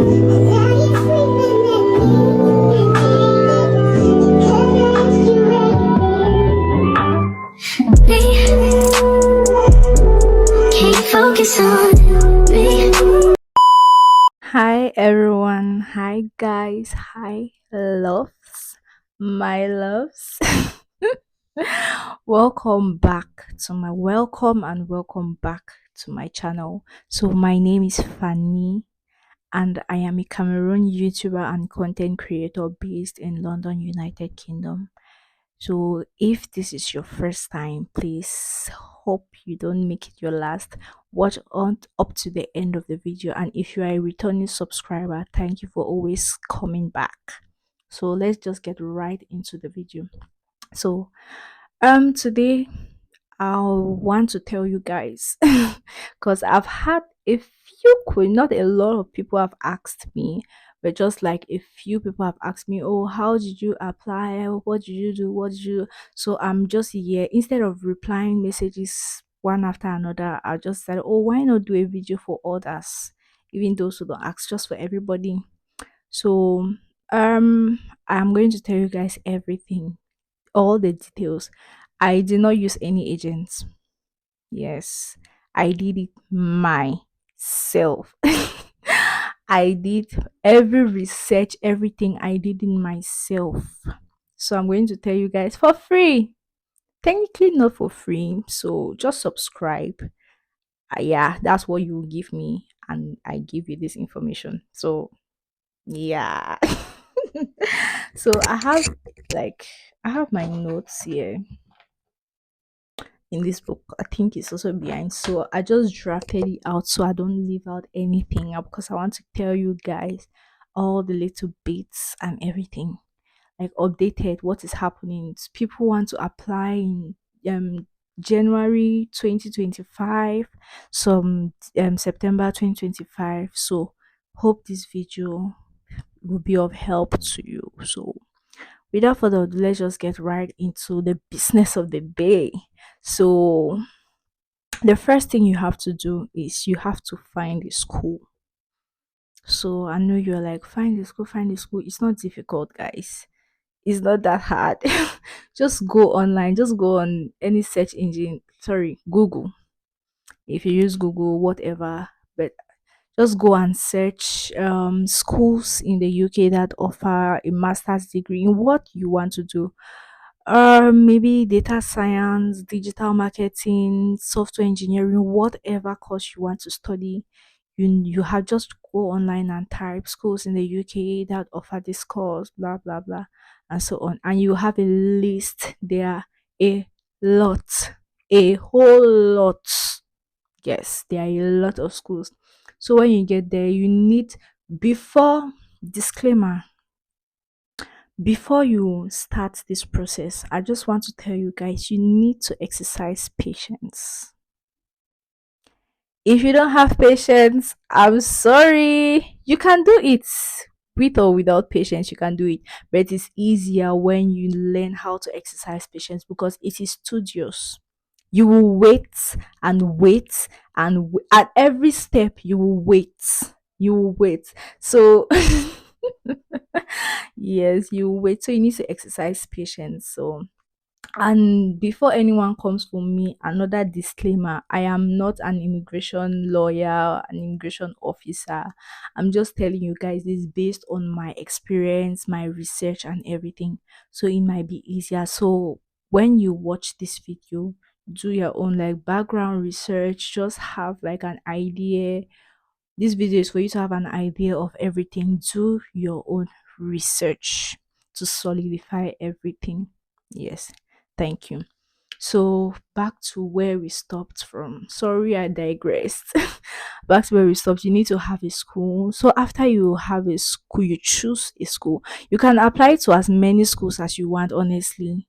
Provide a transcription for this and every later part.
Hi everyone, hi guys, hi loves, my loves. Welcome back to my channel. So my name is Fanny and I am a Cameroon YouTuber and content creator based in London, United Kingdom. So if this is your first time, please hope you don't make it your last. Watch on up to the end of the video, and if you are a returning subscriber, thank you for always coming back. So let's just get right into the video. So today I want to tell you guys because I've had a few not a lot of people have asked me, but just like a few people have asked me, oh, how did you apply? What did you do? What did you do? So I'm just here. Instead of replying messages one after another, I just said, oh, why not do a video for others? Even those who don't ask, just for everybody. So I'm going to tell you guys everything, all the details. I did not use any agents. Yes, I did it myself. I did every research, everything I did in myself. So I'm going to tell you guys for free. Technically not for free. So just subscribe. Yeah, that's what you will give me and I give you this information. So yeah. So like I have my notes here in this book. I think it's also behind. So I just drafted it out so I don't leave out anything because I want to tell you guys all the little bits and everything. Like updated what is happening. People want to apply in January 2025, some September 2025. So hope this video will be of help to you. So without further ado, let's just get right into the business of the day. So the first thing you have to do is you have to find a school. So I know you're like, find the school, find the school. It's not difficult, guys. It's not that hard. Just go online, just go on any search engine. Sorry, Google. If you use Google, whatever, but just go and search schools in the UK that offer a master's degree in what you want to do. Maybe data science, digital marketing, software engineering, whatever course you want to study. You have just go online and type schools in the UK that offer this course, blah blah blah, and so on. And you have a list there, a lot, a whole lot. Yes, there are a lot of schools. So when you get there, you need before disclaimer before you start this process, I just want to tell you guys you need to exercise patience. If you don't have patience, I'm sorry. You can do it with or without patience, you can do it, but it's easier when you learn how to exercise patience because it is studious. You will wait and wait and at every step you will wait. You will wait. So yes, you will wait. So you need to exercise patience. So and before anyone comes for me, another disclaimer, I am not an immigration lawyer, an immigration officer. I'm just telling you guys this based on my experience, my research, and everything. So it might be easier. So when you watch this video, do your own like background research, just have like an idea. This video is for you to have an idea of everything. Do your own research to solidify everything. Yes, thank you. So back to where we stopped from. Sorry, I digressed. Back to where we stopped. You need to have a school. So after you have a school, you choose a school. You can apply to as many schools as you want, honestly.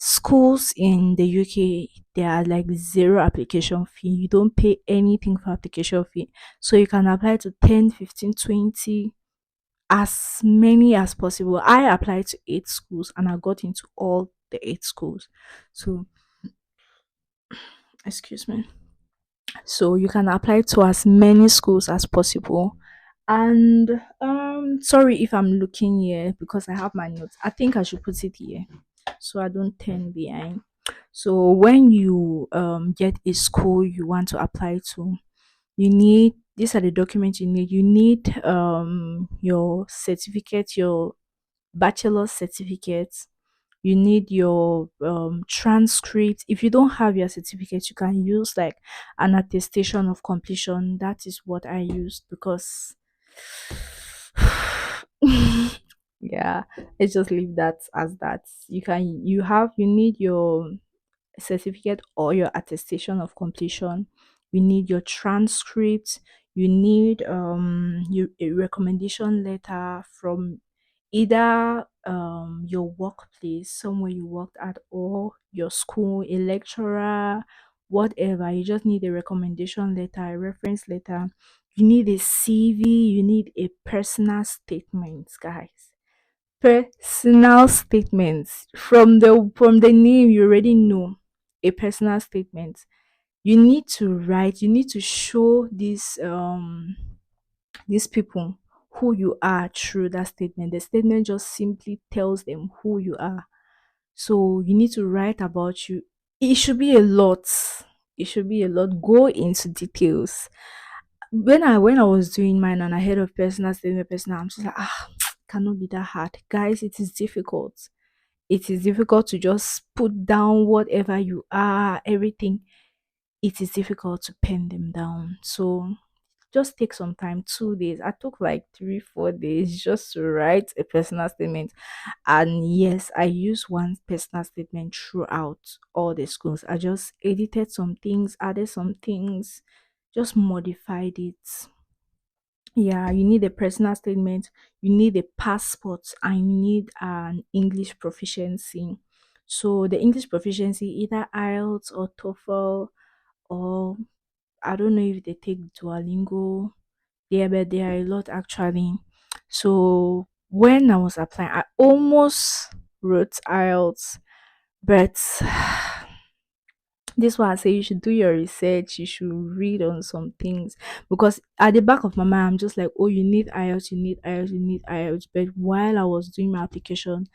Schools in the UK, there are like zero application fee. You don't pay anything for application fee. So you can apply to 10, 15, 20, as many as possible. I applied to 8 schools and I got into all the 8 schools. So excuse me. So you can apply to as many schools as possible And sorry if I'm looking here because I have my notes. I think I should put it here so I don't turn behind. So when you get a school you want to apply to, you need, these are the documents you need. You need your certificate, your bachelor's certificate. You need your transcript. If you don't have your certificate, you can use like an attestation of completion. That is what I used because yeah, let's just leave that as that. You need your certificate or your attestation of completion. You need your transcript. You need a recommendation letter from either your workplace, somewhere you worked at, or your school, a lecturer, whatever. You just need a recommendation letter, a reference letter. You need a CV. You need a personal statement, guys. Personal statements. From the name you already know a personal statement. You need to write, you need to show these people who you are through that statement. The statement just simply tells them who you are. So you need to write about you. It should be a lot. It should be a lot. Go into details. When I was doing mine and I heard of personal statement, personal, I'm just like, cannot be that hard. Guys, it is difficult. It is difficult to just put down whatever you are, everything. It is difficult to pen them down. So just take some time, 2 days. I took like 3 4 days just to write a personal statement. And yes, I use one personal statement throughout all the schools. I just edited some things, added some things, just modified it. Yeah, you need a personal statement, you need a passport, and you need an English proficiency. So the English proficiency, either IELTS or TOEFL, or I don't know if they take Duolingo. Yeah, but there are a lot actually. So when I was applying, I almost wrote IELTS, but this why I say you should do your research, you should read on some things, because at the back of my mind I'm just like, oh, you need IELTS, you need IELTS, you need IELTS. But while I was doing my application,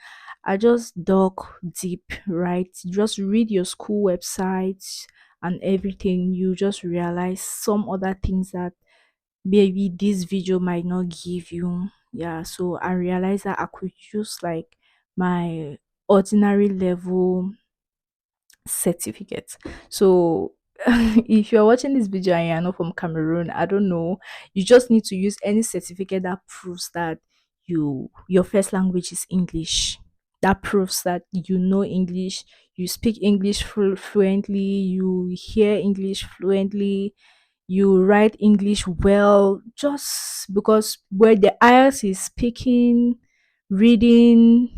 I just dug deep, right? Just read your school websites and everything. You just realize some other things that maybe this video might not give you. Yeah, so I realized that I could use like my ordinary level certificate. So if you're watching this video and you're not from Cameroon, I don't know, you just need to use any certificate that proves that your first language is English. That proves that you know English, you speak English fluently, you hear English fluently, you write English well, just because where the IELTS is speaking, reading,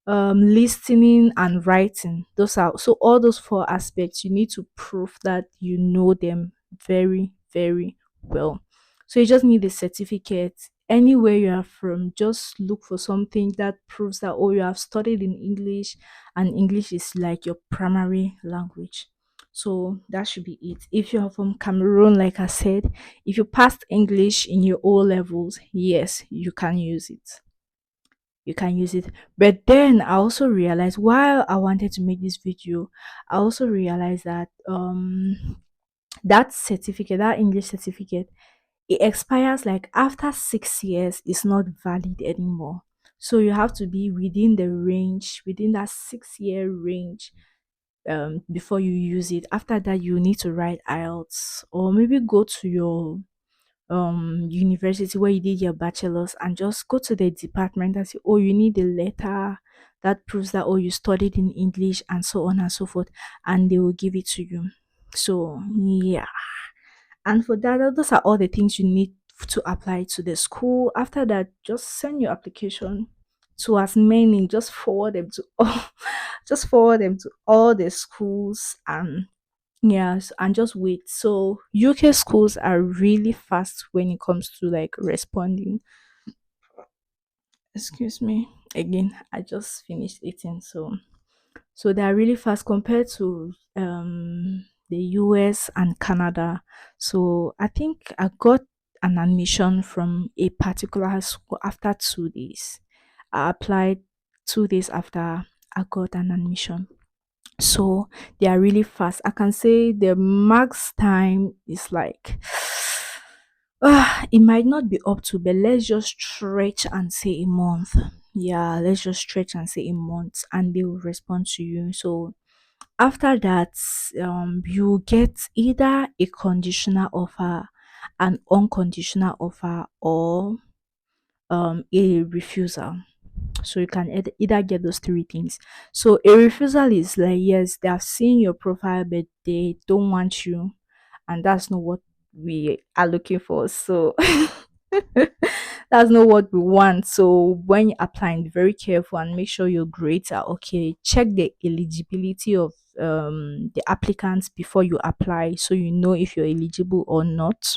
listening and writing. Those are, so all those four aspects you need to prove that you know them very, very well. So you just need a certificate. Anywhere you are from, just look for something that proves that, oh, you have studied in English and English is like your primary language. So that should be it. If you are from Cameroon, like I said, if you passed English in your O levels, yes, you can use it. You can use it. But then I also realized, while I wanted to make this video, I also realized that that certificate, that English certificate, it expires like after 6 years. It's not valid anymore. So you have to be within the range, within that 6 year range, before you use it. After that, you need to write IELTS, or maybe go to your university where you did your bachelor's and just go to the department and say, oh, you need a letter that proves that, oh, you studied in English, and so on and so forth, and they will give it to you. So yeah, and for that, those are all the things you need to apply to the school. After that, just send your application to as many, just forward them to all just forward them to all the schools. And yes, and just wait. So UK schools are really fast when it comes to like responding. Excuse me. Again, I just finished eating, so they're really fast compared to the US and Canada. So I think an admission from a particular school after 2 days. I applied 2 days after I got an admission. So they are really fast. I can say the max time is like it might not be up to, but let's just stretch and say a month. Yeah, let's just stretch and say a month, and they will respond to you. So after that, you get either a conditional offer, an unconditional offer, or a refusal. So you can either get those three things. So a refusal is like, yes, they have seen your profile, but they don't want you, and that's not what we are looking for. So that's not what we want. So when you're applying, be very careful and make sure your grades are okay. Check the eligibility of the applicants before you apply, so you know if you're eligible or not.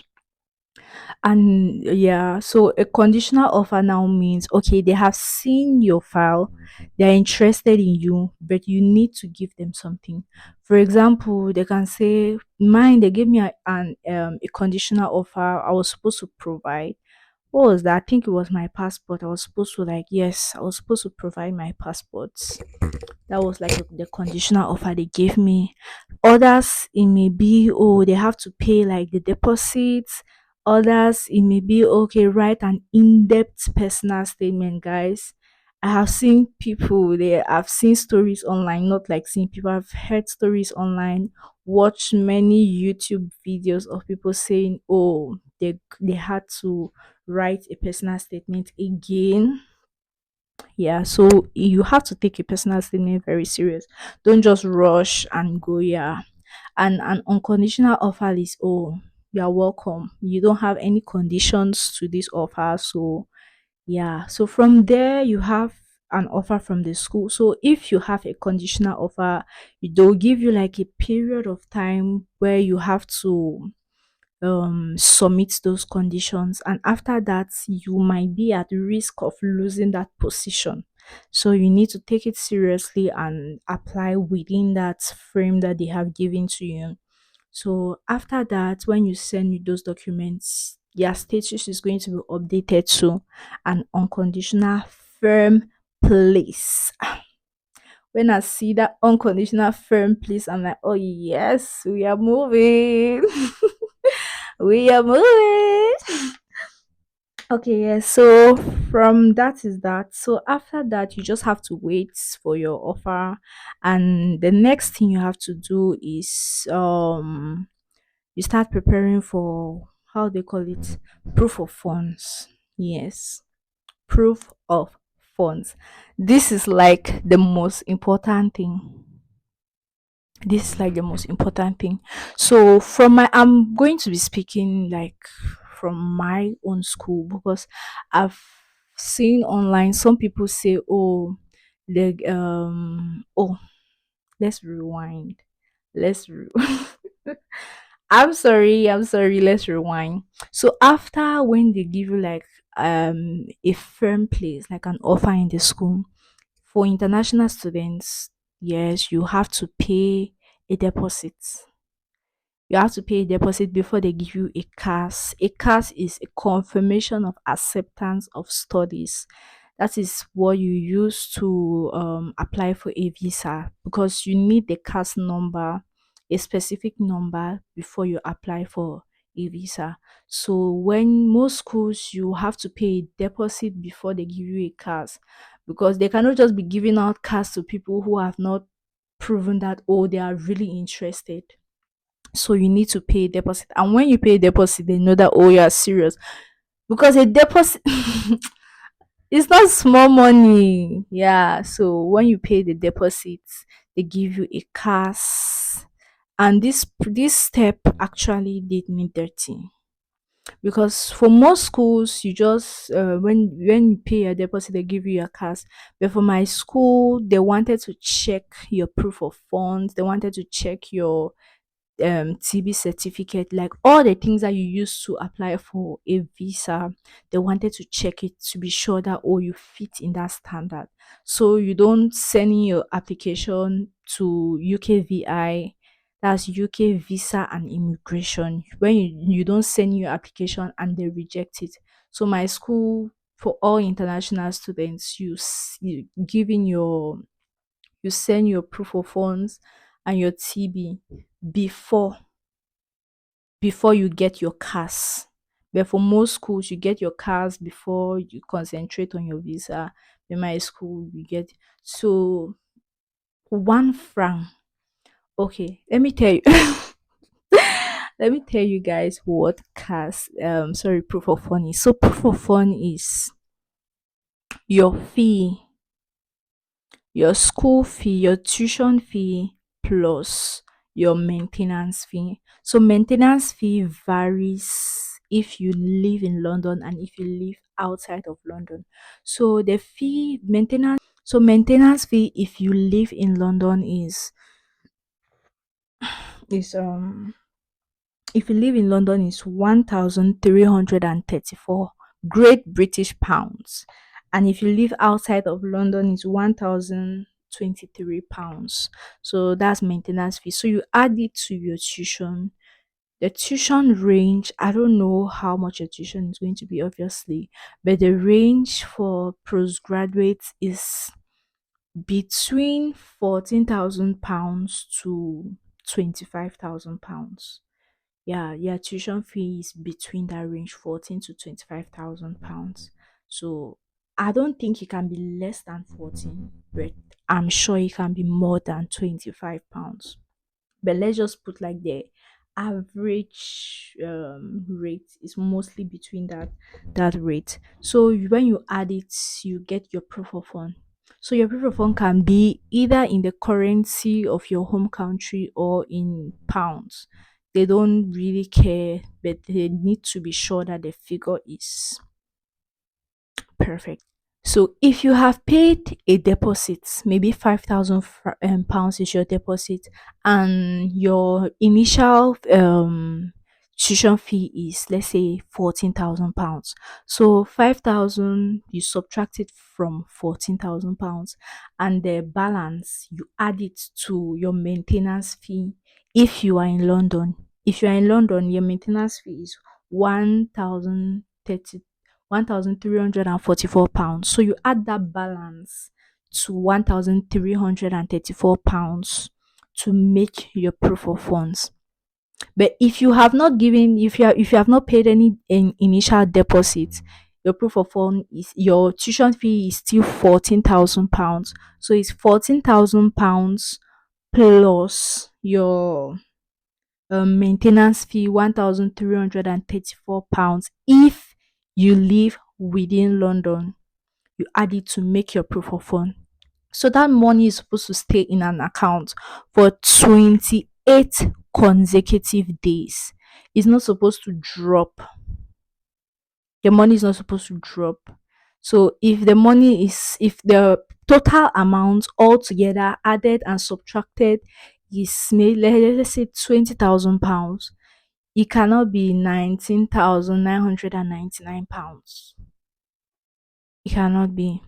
And yeah, so a conditional offer now means, okay, they have seen your file, they're interested in you, but you need to give them something. For example, they can say, mine, they gave me a conditional offer. I was supposed to provide, what was that? I think it was my passport. I was supposed to, like, yes, I was supposed to provide my passports. That was like the conditional offer they gave me. Others, it may be, oh, they have to pay like the deposits. Others, it may be, okay, write an in-depth personal statement, guys. I have seen people there, I've seen stories online, not like seeing people, I've heard stories online, watch many YouTube videos of people saying, oh, they had to write a personal statement again. Yeah, so you have to take a personal statement very serious. Don't just rush and go. Yeah, and an unconditional offer is, oh, you're welcome. You don't have any conditions to this offer. So yeah, so from there you have an offer from the school. So if you have a conditional offer, they'll give you like a period of time where you have to submit those conditions, and after that you might be at risk of losing that position. So you need to take it seriously and apply within that frame that they have given to you. So after that, when you send me those documents, your status is going to be updated to an unconditional firm place. When I see that unconditional firm place, I'm like, oh yes, we are moving. We are moving. Okay, yeah. So from that is that. So after that, you just have to wait for your offer, and the next thing you have to do is you start preparing for, how they call it, proof of funds. Yes, proof of funds. This is like the most important thing. This is like the most important thing. So from my, I'm going to be speaking like from my own school, because I've seen online some people say, oh, the oh, let's rewind. Let's re- I'm sorry, let's rewind. So after, when they give you like a firm place, like an offer in the school, for international students, yes, you have to pay a deposit. You have to pay a deposit before they give you a CAS. A CAS is a confirmation of acceptance of studies. That is what you use to apply for a visa, because you need the CAS number, a specific number, before you apply for a visa. So when most schools, you have to pay a deposit before they give you a CAS, because they cannot just be giving out CAS to people who have not proven that, oh, they are really interested. So you need to pay a deposit, and when you pay a deposit, they know that, oh, you are serious, because a deposit it's not small money. Yeah, so when you pay the deposit, they give you a CAS, and this step actually did me dirty, because for most schools, you just when you pay a deposit, they give you a CAS. But for my school, they wanted to check your proof of funds, they wanted to check your TB certificate, like all the things that you use to apply for a visa. They wanted to check it to be sure that, oh, you fit in that standard. So you don't send in your application to UKVI, That's UK visa and immigration. When you don't send your application and they reject it. So my school, for all international students, you give in your, you send your proof of funds and your TB before you get your CAS. But for most schools, you get your CAS before you concentrate on your visa. In my school, you get, so 1 franc. Okay, let me tell you. Let me tell you guys what CAS, sorry, proof of fund is. So proof of fund is your fee, your school fee, your tuition fee, plus your maintenance fee. So maintenance fee varies if you live in London and if you live outside of London. So the fee maintenance fee if you live in London is if you live in London is 1,334 Great British pounds. And if you live outside of London is 1,023 pounds. So that's maintenance fee. So you add it to your tuition. The tuition range, I don't know how much your tuition is going to be, obviously, but the range for postgraduates is between £14,000 to £25,000. Yeah, tuition fee is between that range, 14 to £25,000. So I don't think it can be less than 14, but I'm sure it can be more than £25. But let's just put like the average rate is mostly between that rate. So when you add it, you get your proof of fund. So your proof of fund can be either in the currency of your home country or in pounds. They don't really care, but they need to be sure that the figure is perfect. So if you have paid a deposit, maybe 5,000 pounds is your deposit, and your initial tuition fee is, let's say, 14,000 pounds. So 5,000 you subtract it from 14,000 pounds, and the balance you add it to your maintenance fee. If you are in London, your maintenance fee is 1,344 pounds. So you add that balance to 1,334 pounds to make your proof of funds. But if you have not given, if you have not paid any initial deposit, your proof of fund is, your tuition fee is still 14,000 pounds. So it's 14,000 pounds plus your maintenance fee, 1,334 pounds. If you live within London, you add it to make your proof of fund. So that money is supposed to stay in an account for 28 consecutive days. It's not supposed to drop. The money is not supposed to drop. So if the total amount altogether added and subtracted is made, let's say, £20,000, it cannot be £19,999. It cannot be.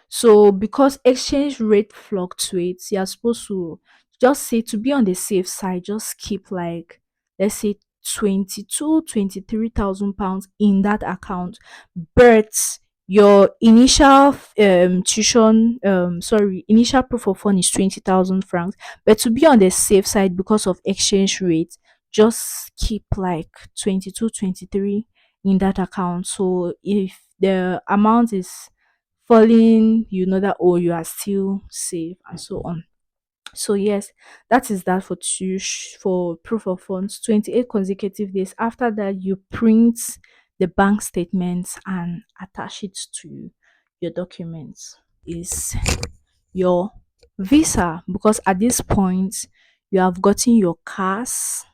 So because exchange rate fluctuates, you're supposed to just say, to be on the safe side, just keep like, let's say, 23,000 pounds in that account. But your initial initial proof of fund is 20,000 francs. But to be on the safe side, because of exchange rate, just keep like 22, 23 in that account. So if the amount is falling, you know that, oh, you are still safe, and so on. So yes, that is that for for proof of funds. 28 consecutive days. After that, you print the bank statements and attach it to your documents. Is your visa, because at this point you have gotten your CAS,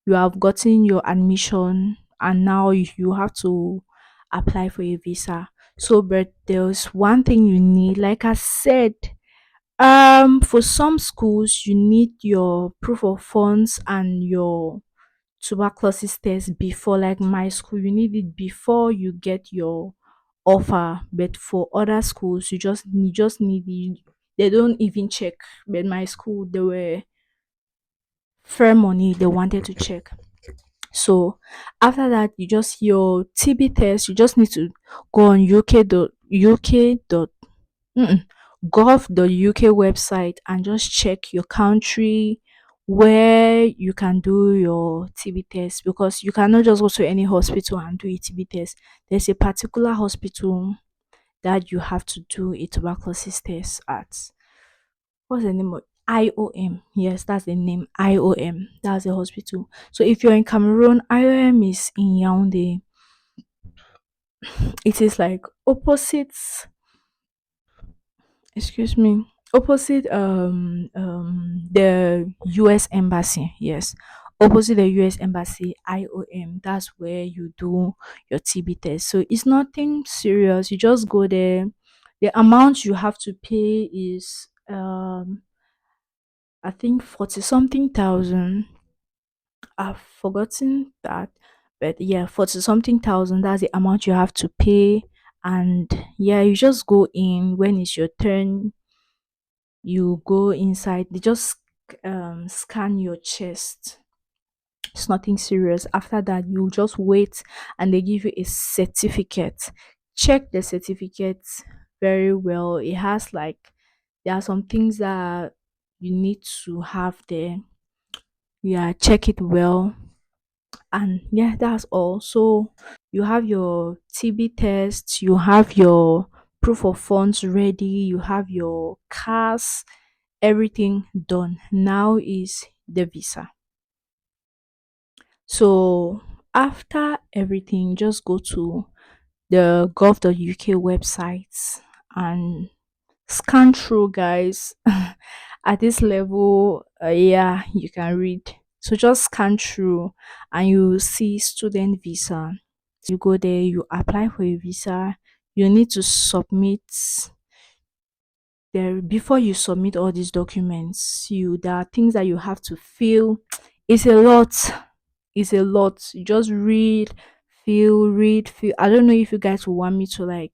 you have gotten your admission, and now you have to apply for a visa. So but there's one thing you need, like I said, for some schools you need your proof of funds and your tuberculosis test before. Like my school, you need it before you get your offer, but for other schools you just need it. They don't even check. But my school, they were fair money they wanted to check. So after that, you just your TB test, you just need to go on UK dot mm-mm, gov.uk website and just check your country where you can do your TB test, because you cannot just go to any hospital and do a TB test. There's a particular hospital that you have to do a tuberculosis test at. What's the name of IOM? Yes, that's the name. IOM. That's the hospital. So if you're in Cameroon, IOM is in Yaoundé. It is like opposite, excuse me, opposite the US embassy. Yes. Opposite the US embassy, IOM. That's where you do your TB test. So it's nothing serious. You just go there. The amount you have to pay is I think 40 something thousand. I've forgotten that, but yeah, 40 something thousand. That's the amount you have to pay. And yeah, you just go in when it's your turn. You go inside. They just scan your chest. It's nothing serious. After that, you just wait and they give you a certificate. Check the certificate very well. It has like, there are some things that you need to have there. Yeah, check it well. And yeah, that's all. So you have your TB test, you have your proof of funds ready, you have your cars, everything done. Now is the visa. So after everything, just go to the gov.uk website and scan through, guys. At this level, yeah, you can read. So just scan through and you see student visa. You go there, you apply for a visa. You need to submit there. Before you submit all these documents, you there are things that you have to fill. It's a lot. It's a lot. You just read, fill. I don't know if you guys will want me to like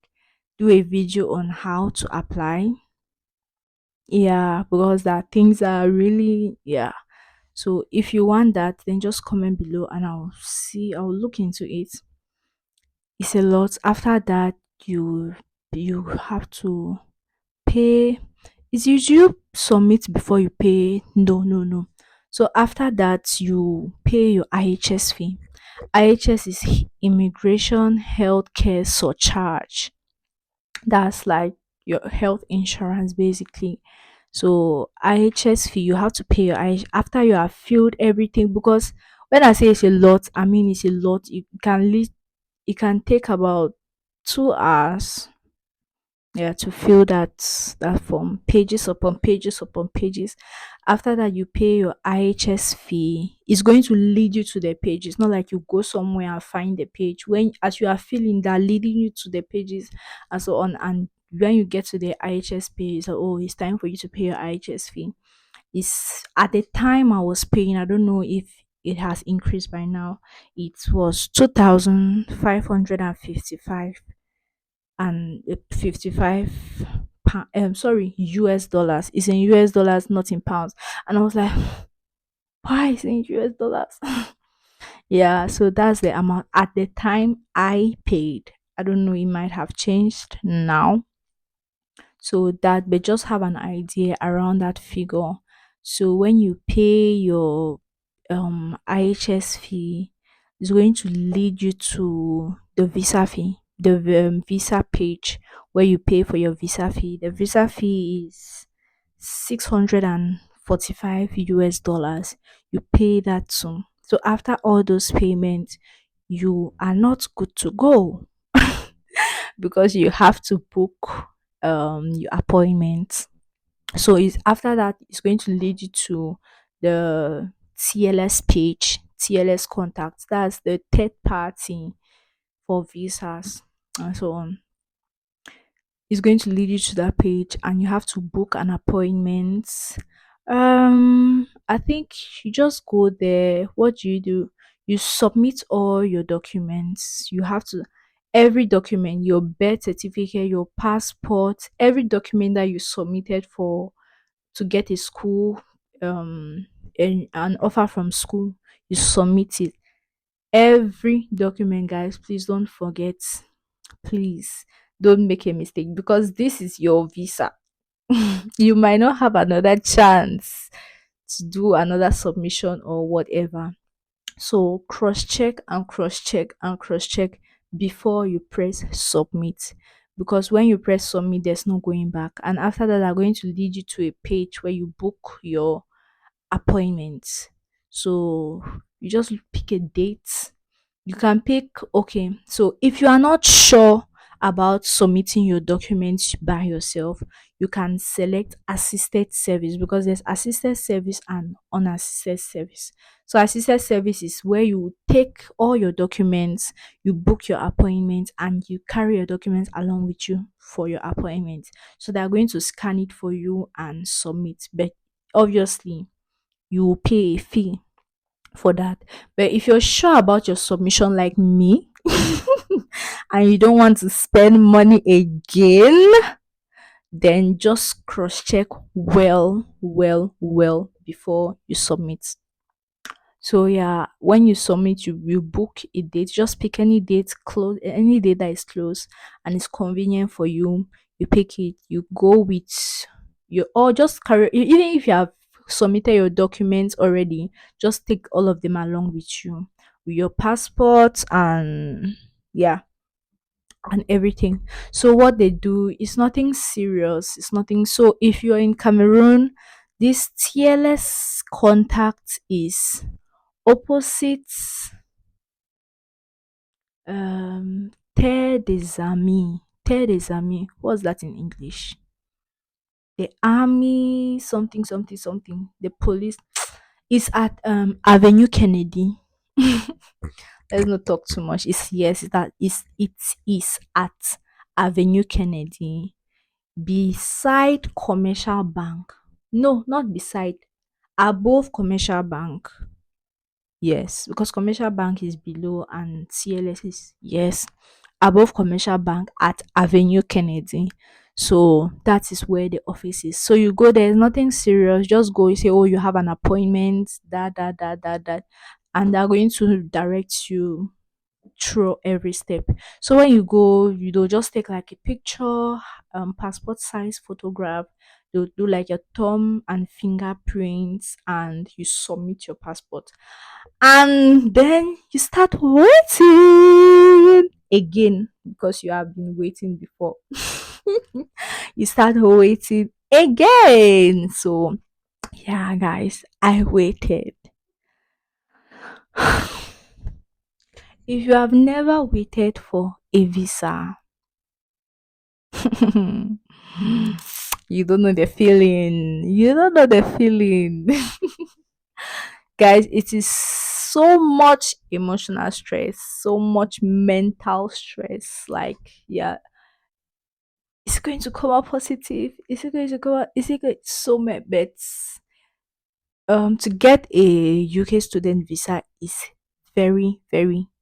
do a video on how to apply. Yeah, because there are things that are really, yeah. So if you want that, then just comment below and I'll look into it. It's a lot. After that, you have to pay. Is you submit before you pay? No, no, no. So after that, you pay your IHS fee. IHS is immigration healthcare surcharge. That's like your health insurance basically. So IHS fee, you have to pay your IH after you have filled everything, because when I say it's a lot, I mean it's a lot. It can take about 2 hours, yeah, to fill that form, pages upon pages upon pages. After that, you pay your IHS fee. It's going to lead you to the page. It's not like you go somewhere and find the page. When as you are filling, they're leading you to the pages and so on. And when you get to the IHS page, so, oh, it's time for you to pay your IHS fee. It's at the time I was paying, I don't know if it has increased by now. It was 2,555 and 55 sorry, US dollars. It's in US dollars, not in pounds. And I was like, why is it in US dollars? Yeah, so that's the amount at the time I paid. I don't know, it might have changed now. So that, but just have an idea around that figure. So when you pay your IHS fee, it's going to lead you to the visa fee, the visa page where you pay for your visa fee. The visa fee is 645 US dollars. You pay that soon. So after all those payments, you are not good to go. Because you have to book your appointment. So it's after that it's going to lead you to the TLS page, TLS contacts. That's the third party for visas and so on. It's going to lead you to that page and you have to book an appointment. I think you just go there. What do? You submit all your documents. You have to, every document, your birth certificate, your passport, every document that you submitted for to get a school an offer from school, you submit it. Every document, guys, please don't forget. Please don't make a mistake because this is your visa. You might not have another chance to do another submission or whatever. So cross check and cross check and cross check before you press submit. Because when you press submit, there's no going back. And after that, they're going to lead you to a page where you book your appointment. So you just pick a date. You can pick, okay, so if you are not sure about submitting your documents by yourself, you can select assisted service because there's assisted service and unassisted service. So assisted service is where you take all your documents, you book your appointment, and you carry your documents along with you for your appointment. So they're going to scan it for you and submit. But obviously, you will pay a fee for that. But if you're sure about your submission, like me, and you don't want to spend money again, then just cross check well before you submit. So yeah, when you submit, you book a date. Just pick any date close, any date that is close and it's convenient for you. You pick it. You go with your, or just carry. Even if you have submitted your documents already, just take all of them along with you, with your passport and yeah, and everything. So what they do is nothing serious. It's nothing. So if you're in Cameroon, this TLS contact is opposite terre des amis. Terre des amis. What's that in English? The army, something, something, something. The police is at Avenue Kennedy. Let's not talk too much. It's yes, it is at Avenue Kennedy beside Commercial Bank. No, not beside, above Commercial Bank. Yes, because Commercial Bank is below and CLS is, yes, above Commercial Bank at Avenue Kennedy. So that is where the office is. So you go there, it's nothing serious. Just go, you say, oh, you have an appointment, that, and they're going to direct you through every step. So when you go, you do just take like a picture, passport size photograph. They'll do like your thumb and fingerprints, and you submit your passport. And then you start waiting again because you have been waiting before. You start waiting again. So yeah, guys, I waited. If you have never waited for a visa, you don't know the feeling. You don't know the feeling. Guys, it is so much emotional stress, so much mental stress. Like, yeah, is it going to come out positive? Is it going to come out? Is it going so many bets? To get a UK student visa is very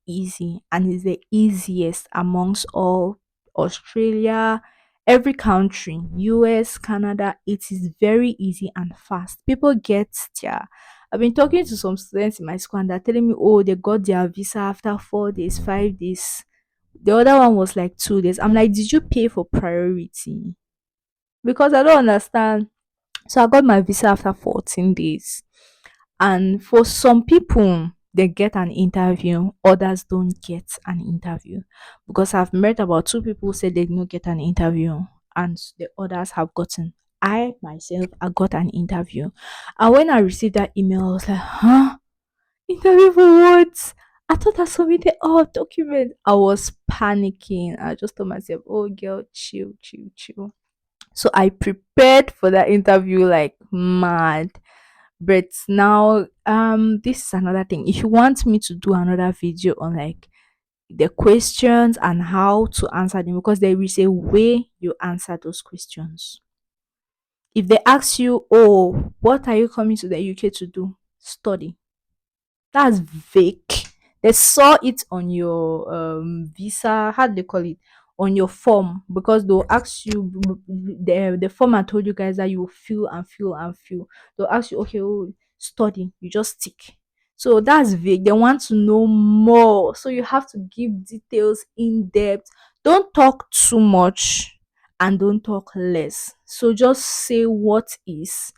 easy and is the easiest amongst all Australia, every country, US, Canada. It is very easy and fast. People get their, I've been talking to some students in my school and they're telling me, oh, they got their visa after 4 days, 5 days. The other one was like 2 days. I'm like, did you pay for priority? Because I don't understand. So I got my visa after 14 days. And for some people, they get an interview, others don't get an interview. Because I've met about two people who said they did not get an interview, and the others have gotten. I myself, I got an interview. And when I received that email, I was like, huh? Interview for what? I thought I submitted all documents. I was panicking. I just told myself, oh girl, chill, chill, chill. So I prepared for that interview like mad. But now, this is another thing. If you want me to do another video on like the questions and how to answer them, because there is a way you answer those questions. If they ask you, oh, what are you coming to the UK to do? Study. That's vague. They saw it on your visa. How do they call it? On your form, because they'll ask you the form I told you guys that you fill and fill and fill. They'll ask you, okay, oh, study, you just tick. So that's vague. They want to know more. So you have to give details in depth. Don't talk too much and don't talk less. So just say what is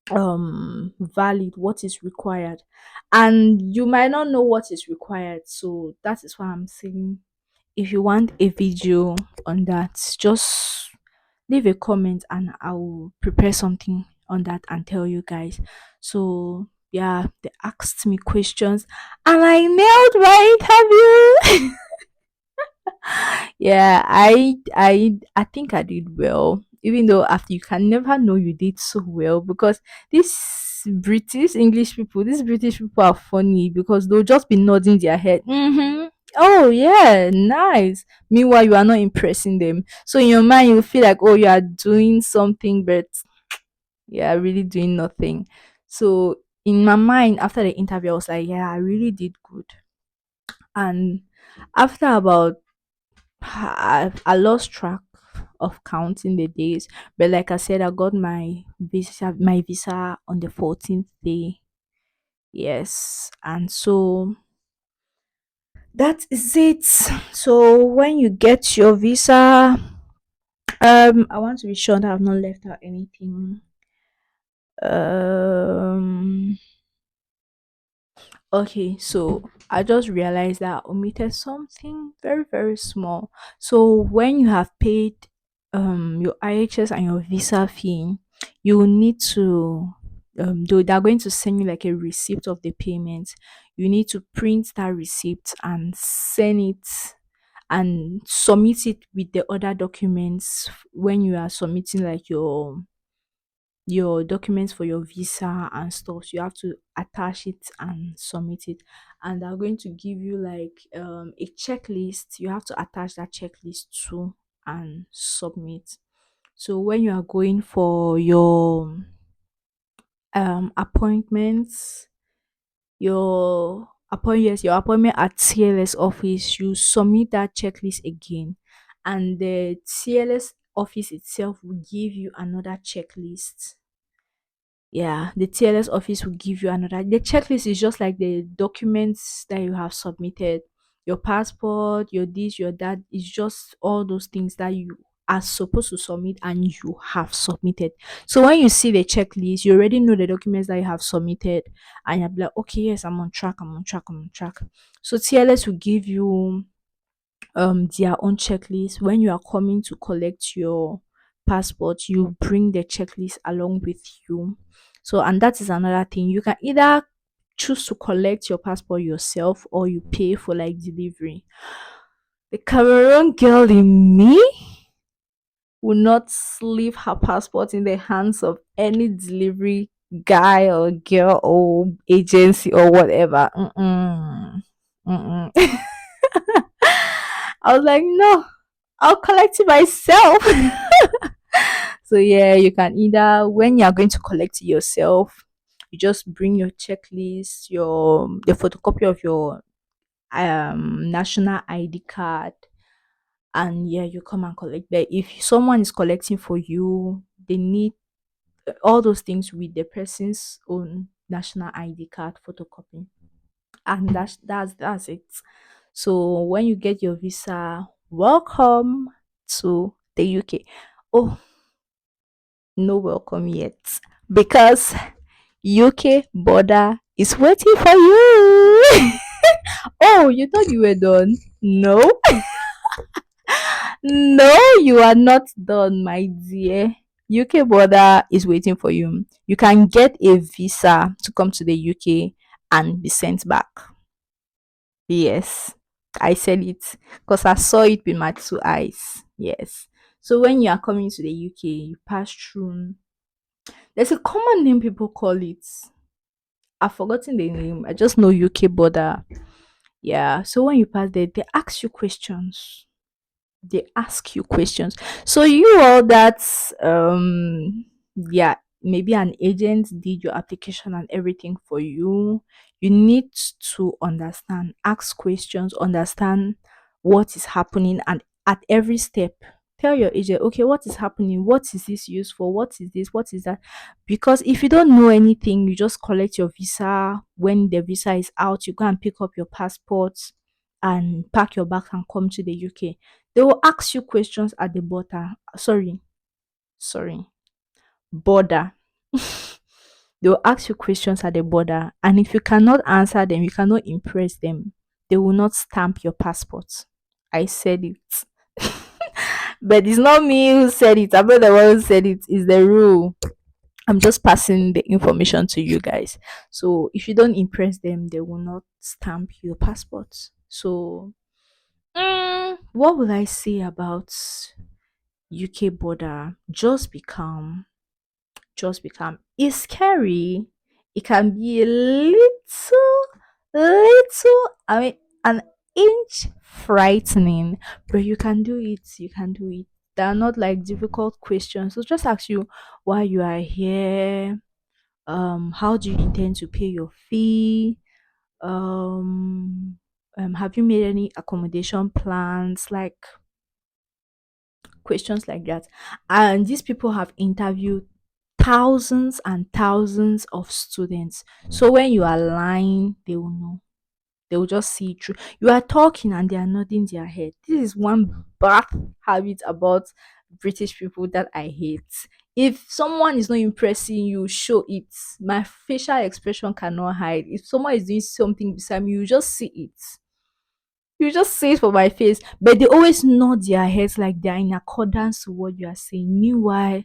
valid, what is required. And you might not know what is required. So that is why I'm saying, if you want a video on that, just leave a comment and I will prepare something on that and tell you guys. So yeah, they asked me questions and I nailed my interview. Yeah, I think I did well. Even though after you can never know you did so well, because these British people are funny because they'll just be nodding their head. Mm-hmm. Oh yeah, nice. Meanwhile, you are not impressing them. So in your mind, you feel like, oh, you are doing something, but you are really doing nothing. So in my mind, after the interview, I was like, yeah, I really did good. And after about I lost track of counting the days, but like I said, I got my visa on the 14th day. Yes, and so that is it. So when you get your visa, I want to be sure that I've not left out anything. Um, Okay, so I just realized that I omitted something very, very small. So when you have paid your IHS and your visa fee, you will need to though they're going to send you like a receipt of the payment. You need to print that receipt and send it and submit it with the other documents when you are submitting like your documents for your visa and stuff. So you have to attach it and submit it, and they're going to give you like a checklist. You have to attach that checklist too and submit. So when you are going for your appointments, your appointment at TLS office, you submit that checklist again, and the TLS office itself will give you another checklist. Yeah, the TLS office will give you another. The checklist is just like the documents that you have submitted, your passport, your this, your that. It's just all those things that you are supposed to submit and you have submitted. So when you see the checklist, you already know the documents that you have submitted, and you're like, okay, yes, I'm on track, I'm on track, I'm on track. So TLS will give you their own checklist. When you are coming to collect your passport, you bring the checklist along with you. So and that is another thing, you can either choose to collect your passport yourself or you pay for like delivery. The Cameroon girl in me will not leave her passport in the hands of any delivery guy or girl or agency or whatever. Mm-mm. Mm-mm. I was like, no, I'll collect it myself. So yeah, you can either, when you're going to collect it yourself, you just bring your checklist, your the photocopy of your national ID card, and yeah, you come and collect. But if someone is collecting for you, they need all those things with the person's own national ID card photocopy, and that's it. So when you get your visa, welcome to the UK. Oh, no welcome yet, because UK border is waiting for you. Oh, you thought you were done? No, no, you are not done, my dear. UK border is waiting for you. You can get a visa to come to the UK and be sent back. Yes, I said it because I saw it with my two eyes. Yes. So when you are coming to the UK, you pass through. There's a common name people call it. I've forgotten the name. I just know UK border. Yeah. So when you pass there, they ask you questions. They ask you questions. So you all that yeah, maybe an agent did your application and everything for you. You need to understand, ask questions, understand what is happening and at every step. Tell your agent, okay, what is happening? What is this used for? What is this? What is that? Because if you don't know anything, you just collect your visa. When the visa is out, you go and pick up your passport and pack your bags and come to the UK. They will ask you questions at the border. Sorry, border. They will ask you questions at the border, and if you cannot answer them, you cannot impress them, they will not stamp your passport. I said it. But it's not me who said it. I'm not the one who said it. It's the rule. I'm just passing the information to you guys. So if you don't impress them, they will not stamp your passport. So, what will I say about UK border? Just be calm. Just be calm. It's scary. It can be a I mean, an inch frightening, but you can do it. You can do it. They are not like difficult questions. So just ask you why you are here. How do you intend to pay your fee? Um, have you made any accommodation plans? Like questions like that. And these people have interviewed thousands and thousands of students. So when you are lying, they will know. They will just see it through. You are talking and they are nodding their head. This is one bad habit about British people that I hate. If someone is not impressing you, show it. My facial expression cannot hide. If someone is doing something beside me, you just see it. You just say it for my face, but they always nod their heads like they're in accordance to what you are saying. Meanwhile,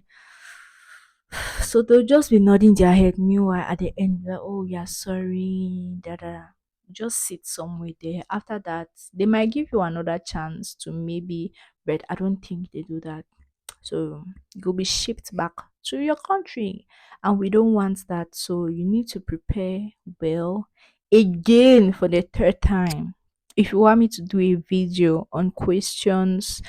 so they'll just be nodding their head. Meanwhile, at the end, like, oh, yeah, sorry, da da. Just sit somewhere there. After that, they might give you another chance to maybe, but I don't think they do that. So you'll be shipped back to your country, and we don't want that. So you need to prepare well again for the third time. If you want me to do a video on questions,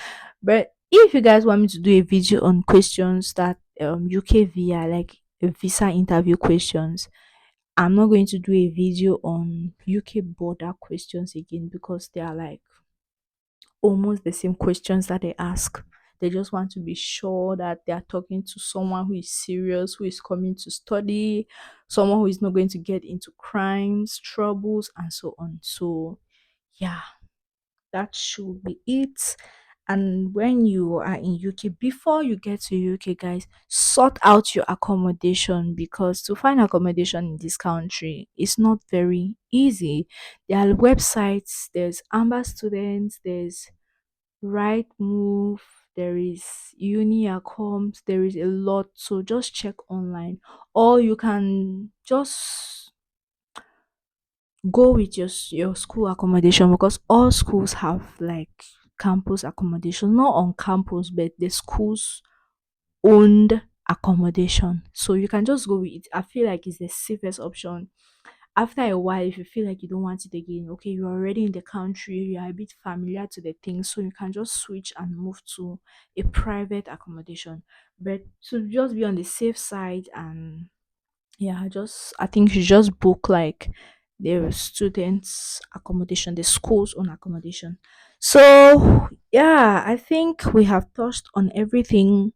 but if you guys want me to do a video on questions that UK via like a visa interview questions, I'm not going to do a video on UK border questions again because they are like almost the same questions that they ask. They just want to be sure that they are talking to someone who is serious, who is coming to study, someone who is not going to get into crimes, troubles, and so on. So, yeah, that should be it. And when you are in UK, before you get to UK, guys, sort out your accommodation because to find accommodation in this country is not very easy. There are websites, there's Amber Students, there's Right Move, there is Uni.com, there is a lot. So just check online, or you can just go with your school accommodation because all schools have like campus accommodation, not on campus, but the schools owned accommodation. So you can just go with it. I feel like it's the safest option. After a while, if you feel like you don't want it again, okay, you're already in the country, you are a bit familiar to the things, so you can just switch and move to a private accommodation. But to just be on the safe side, and yeah, I think you just book like the students accommodation, the school's own accommodation. So yeah, I think we have touched on everything,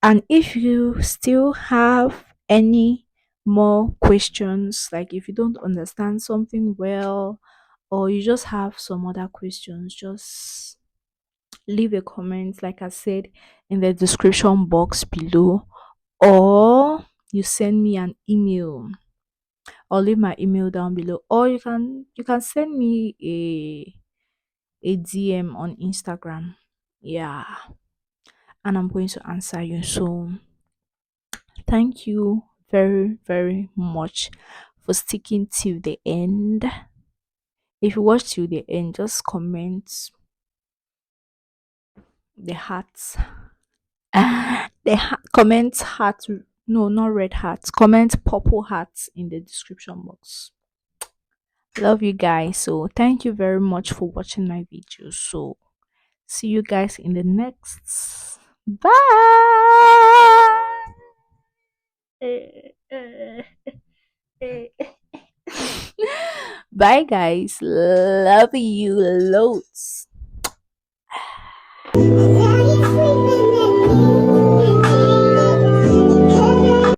and if you still have any more questions, like if you don't understand something well, or you just have some other questions, just leave a comment, like I said, in the description box below, or you send me an email. I'll leave my email down below, or you can send me a DM on Instagram. Yeah, and I'm going to answer you. So thank you very, very much for sticking till the end. If you watch till the end, just comment the hearts. Comment heart. No, not red hearts. Comment purple hearts in the description box. Love you guys. So thank you very much for watching my video. So see you guys in the next. Bye. Bye, guys. Love you loads.